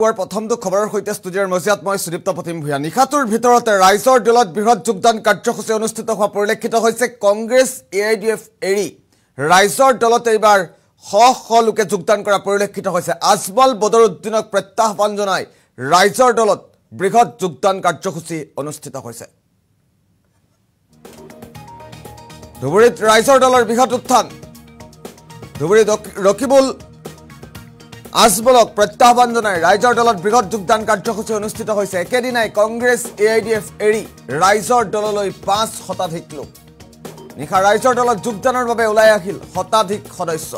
প্ৰথমটো খবৰৰ সৈতে ষ্টুডিঅ'ৰ মজিয়াত মই সুদীপ্ত প্ৰতিম ভূঞা নিশাটোৰ ভিতৰতে ৰাইজৰ দলত বৃহৎ যোগদান কাৰ্যসূচী অনুষ্ঠিত হোৱা পৰিলক্ষিত হৈছে কংগ্ৰেছ AIDF এৰি ৰাইজৰ দলত এইবাৰ শ লোকে যোগদান কৰা পৰিলক্ষিত হৈছে আজমল বদৰুদ্দিনক প্ৰত্যাহ্বান জনাই ৰাইজৰ দলত বৃহৎ যোগদান কাৰ্যসূচী অনুষ্ঠিত হৈছে ধুবুৰীত ৰাইজৰ দলৰ বৃহৎ উত্থান ধুবুৰীত ৰকিবুল আজমলক প্ৰত্যাহ্বান জনাই ৰাইজৰ দলত বৃহৎ যোগদান কাৰ্যসূচী অনুষ্ঠিত হৈছে একেদিনাই কংগ্ৰেছ AIDF এৰি ৰাইজৰ দললৈ 5 শতাধিক লোক নিশা ৰাইজৰ দলত যোগদানৰ বাবে ওলাই আহিল শতাধিক সদস্য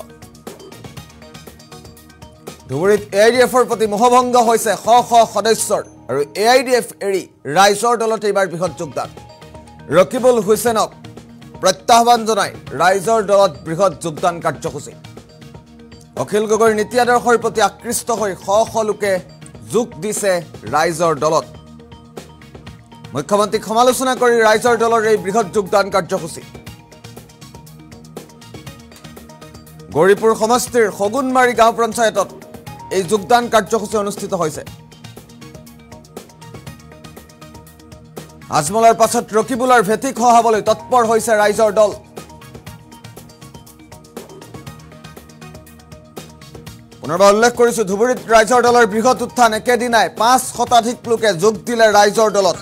ধুবুৰীত AIDFৰ প্ৰতি মোহভংগ হৈছে শ সদস্যৰ আৰু AIDF এৰি ৰাইজৰ দলত এইবাৰ বৃহৎ যোগদান ৰকিবুল হুছেইনক প্ৰত্যাহ্বান জনাই ৰাইজৰ দলত বৃহৎ যোগদান কাৰ্যসূচী অখিল গগৈৰ নীতি আদৰ্শৰ প্ৰতি আকৃষ্ট হৈ শ লোকে যোগ দিছে ৰাইজৰ দলত মুখ্যমন্ত্ৰীক সমালোচনা কৰি ৰাইজৰ দলৰ এই বৃহৎ যোগদান কাৰ্যসূচী গৌৰীপুৰ সমষ্টিৰ সগুনমাৰী গাঁও পঞ্চায়তত এই যোগদান কাৰ্যসূচী অনুষ্ঠিত হৈছে আজমলৰ পাছত ৰকিবুলৰ ভেটি খহাবলৈ তৎপৰ হৈছে ৰাইজৰ দল পুনৰবাৰ উল্লেখ কৰিছো ধুবুৰীত ৰাইজৰ দলৰ বৃহৎ উত্থান একেদিনাই 5 শতাধিক লোকে যোগ দিলে ৰাইজৰ দলত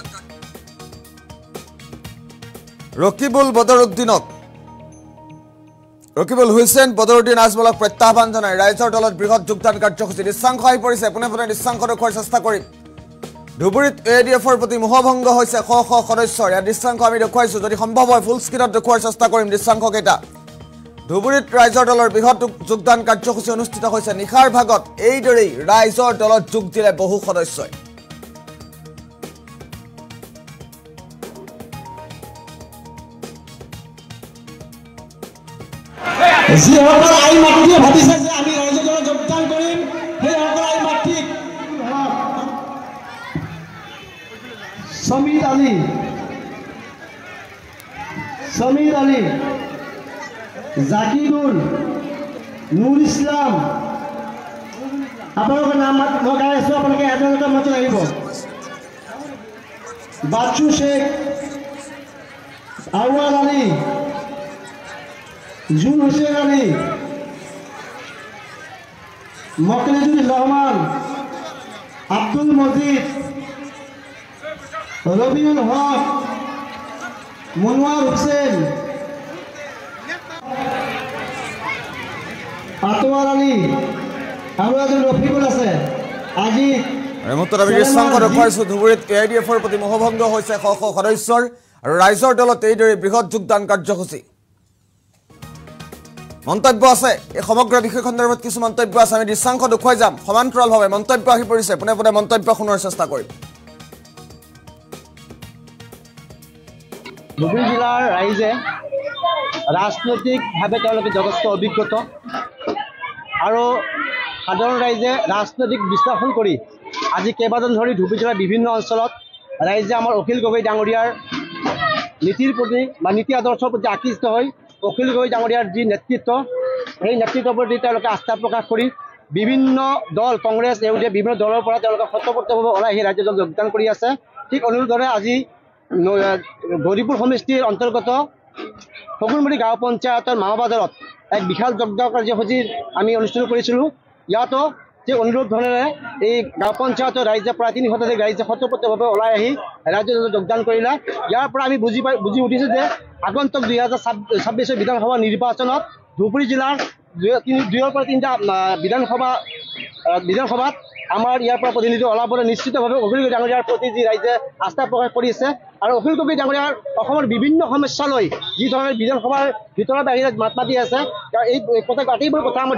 ৰকিবুল হুছেইন বদৰুদ্দিন আজমলক প্ৰত্যাহ্বান জনাই ৰাইজৰ দলত বৃহৎ যোগদান কাৰ্যসূচী দৃশ্যাংশ আহি পৰিছে পোনে দৃশ্যাংশ দেখুৱাৰ চেষ্টা কৰিম ধুবুৰীত AIDFৰ প্ৰতি মোহভংগ হৈছে শ সদস্যৰ ইয়াৰ দৃশ্যাংশ আমি দেখুৱাইছো যদি সম্ভৱ হয় ফুল স্ক্ৰীনত দেখুৱাৰ চেষ্টা কৰিম দৃশ্যাংশকেইটা ধুবুৰীত ৰাইজৰ দলৰ বৃহৎ যোগদান কাৰ্যসূচী অনুষ্ঠিত হৈছে নিশাৰ ভাগত এইদৰেই ৰাইজৰ দলত যোগ দিলে বহু সদস্যই যিসকল আই মাতৃয়ে ভাবিছে যে আমি ৰাইজৰ দলত যোগদান কৰিম সেইসকল আই মাতৃক সমীৰ আলী জাকিৰুল নুৰ ইছলাম আপোনালোকৰ নাম মই গাই আছো আপোনালোকে এজন মঞ্চত আহিব বাচ্চু শেখ আউৱাল আলী জুন হুছেইন আলী মকলেজুৰ ৰহমান আব্দুল মজিদ ৰবিউল হক মনোয়াৰ হুসেন আতোয়াৰ আলী আৰু এজন ৰফিকুল আছে আজি ধুবুৰীত AIDFৰ প্ৰতি মোহভংগ হৈছে শ সদস্যৰ আৰু ৰাইজৰ দলত এইদৰে বৃহৎ যোগদান কাৰ্যসূচী মন্তব্য আছে এই সমগ্ৰ বিষয় সন্দৰ্ভত কিছু মন্তব্য আছে আমি দৃশ্যাংশ দেখুৱাই যাম সমান্তৰালভাৱে মন্তব্য আহি পৰিছে পোনে মন্তব্য শুনাৰ চেষ্টা কৰিম ধুবুৰী জিলাৰ ৰাইজে ৰাজনৈতিকভাৱে তেওঁলোকে যথেষ্ট অভিজ্ঞত আৰু সাধাৰণ ৰাইজে ৰাজনৈতিক বিশ্লেষণ কৰি আজি কেইবাজন ধৰি ধুবুৰী জিলাৰ বিভিন্ন অঞ্চলত ৰাইজে আমাৰ অখিল গগৈ ডাঙৰীয়াৰ নীতিৰ প্ৰতি বা নীতি আদৰ্শৰ প্ৰতি আকৃষ্ট হৈ অখিল গগৈ ডাঙৰীয়াৰ যি নেতৃত্ব সেই নেতৃত্বৰ প্ৰতি তেওঁলোকে আস্থা প্ৰকাশ কৰি বিভিন্ন দল কংগ্ৰেছ AIDF বিভিন্ন দলৰ পৰা তেওঁলোকে স্বতঃস্ফূৰ্তভাৱে ওলাই আহি ৰাজ্যত যোগদান কৰি আছে ঠিক অনুৰূপে আজি গৌৰীপুৰ সমষ্টিৰ অন্তৰ্গত সগুনমাৰী গাঁও পঞ্চায়তৰ মামাবাজাৰত এক বিশাল যোগদান কাৰ্যসূচী আমি অনুষ্ঠিত কৰিছিলোঁ ইয়াতো যে অনুৰূপ ধৰণেৰে এই গাঁও পঞ্চায়তৰ ৰাইজে প্ৰায় 3 শতাধিক ৰাইজে স্বতঃস্ফূৰ্তভাৱে ওলাই আহি ৰাজ্যত যোগদান কৰিলে ইয়াৰ পৰা আমি বুজি উঠিছোঁ যে আগন্তুক 2026 বিধানসভা নিৰ্বাচনত ধুবুৰী জিলাৰ 2ৰ পৰা 3টা বিধানসভাত আমাৰ ইয়াৰ পৰা প্ৰতিনিধি ওলাবলৈ নিশ্চিতভাৱে অখিল গগৈ ডাঙৰীয়াৰ প্ৰতি যি ৰাইজে আস্থা প্ৰকাশ কৰিছে আৰু অখিল গগৈ ডাঙৰীয়াৰ অসমৰ বিভিন্ন সমস্যা লৈ যি ধৰণে বিধানসভাৰ ভিতৰৰ বাহিৰত মাত মাতি আছে এই আটাইবোৰ কথা আমাৰ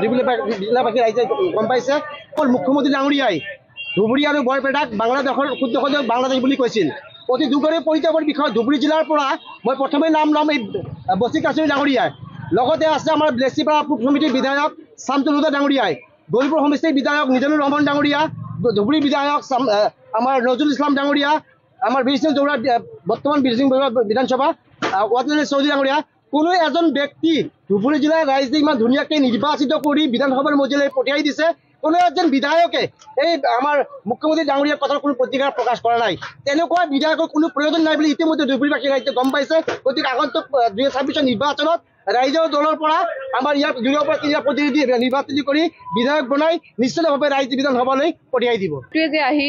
জিলাবাসী ৰাইজে গম পাইছে অকল মুখ্যমন্ত্ৰী ডাঙৰীয়াই ধুবুৰী আৰু বৰপেটাক বাংলাদেশৰ ক্ষুদ্ৰ বাংলাদেশ বুলি কৈছিল অতি দুখৰে পৰিতাপৰ বিষয় ধুবুৰী জিলাৰ পৰা মই প্ৰথমে নাম ল'ম এই বচিক কাছুৰী ডাঙৰীয়াই লগতে আছে আমাৰ ব্লেচিপাৰা পূব সমিতিৰ বিধায়ক শামছুল হুদা ডাঙৰীয়াই গৌৰীপুৰ সমষ্টিৰ বিধায়ক নিজামুৰ ৰহমান ডাঙৰীয়া ধুবুৰী বিধায়ক আমাৰ নজৰুল ইছলাম ডাঙৰীয়া আমাৰ বীৰ সিং জৌৰা বৰ্তমান বীৰ সিং বিধানসভা ৱাজল চৌধুৰী ডাঙৰীয়া কোনো এজন ব্যক্তি ধুবুৰী জিলাৰ ৰাইজে ইমান ধুনীয়াকৈ নিৰ্বাচিত কৰি বিধানসভাৰ মজিয়ালৈ পঠিয়াই দিছে কোনো এজন বিধায়কে এই আমাৰ মুখ্যমন্ত্ৰী ডাঙৰীয়াৰ কথাৰ কোনো প্ৰতিক্ৰিয়া প্ৰকাশ কৰা নাই। তেনেকুৱা বিধায়কৰ কোনো প্ৰয়োজন নাই বুলি ইতিমধ্যে ধুবুৰীবাসী ৰাইজে গম পাইছে। গতিকে আগন্তুক 2026 নিৰ্বাচনত ৰাইজৰ দলৰ পৰা আমাৰ ইয়াত 2ৰ পৰা 3টা প্ৰতিনিধি নিৰ্বাচিত কৰি বিধায়ক বনাই নিশ্চিতভাৱে ৰাইজ বিধানসভালৈ পঠিয়াই দিব। যে আহি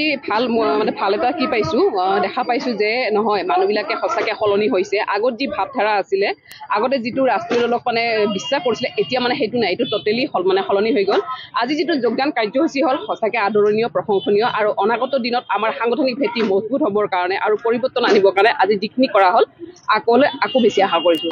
ভাল এটা কি পাইছোঁ, দেখা পাইছোঁ যে নহয় মানুহবিলাকে সঁচাকৈ সলনি হৈছে। আগত যি ভাৱধাৰা আছিলে, আগতে যিটো ৰাষ্ট্ৰীয় দলক বিশ্বাস কৰিছিলে, এতিয়া সেইটো নাই, এইটো টোটেলি সলনি হৈ গ'ল। আজি যিটো যোগদান কাৰ্যসূচী হ'ল সঁচাকৈ আদৰণীয়, প্ৰশংসনীয় আৰু অনাগত দিনত আমাৰ সাংগঠনিক ভেটি মজবুত হ'বৰ কাৰণে আৰু পৰিৱৰ্তন আনিবৰ কাৰণে আজি যিখিনি কৰা হ'ল আকৌ বেছি আশা কৰিছোঁ।